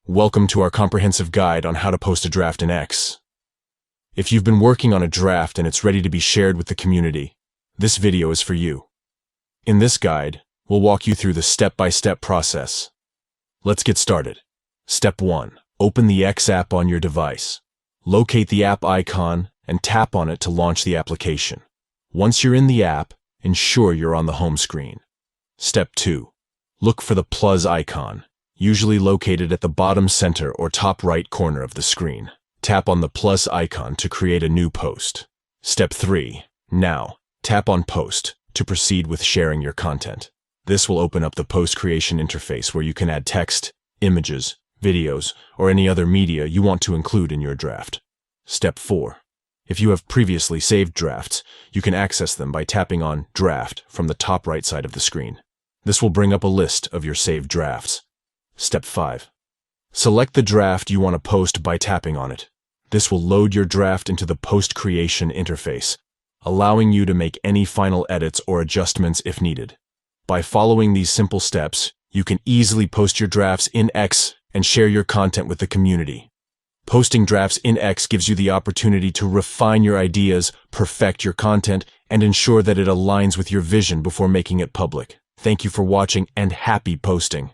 Welcome to our comprehensive guide on how to post a draft in X. If you've been working on a draft and it's ready to be shared with the community, this video is for you. In this guide, we'll walk you through the step-by-step process. Let's get started. Step 1. Open the X app on your device. Locate the app icon and tap on it to launch the application. Once you're in the app, ensure you're on the home screen. Step 2. Look for the plus icon, usually located at the bottom center or top right corner of the screen. Tap on the plus icon to create a new post. Step 3. Now, tap on Post to proceed with sharing your content. This will open up the post creation interface where you can add text, images, videos, or any other media you want to include in your draft. Step 4. If you have previously saved drafts, you can access them by tapping on Draft from the top right side of the screen. This will bring up a list of your saved drafts. Step 5. Select the draft you want to post by tapping on it. This will load your draft into the post creation interface, allowing you to make any final edits or adjustments if needed. By following these simple steps, you can easily post your drafts in X and share your content with the community. Posting drafts in X gives you the opportunity to refine your ideas, perfect your content, and ensure that it aligns with your vision before making it public. Thank you for watching and happy posting.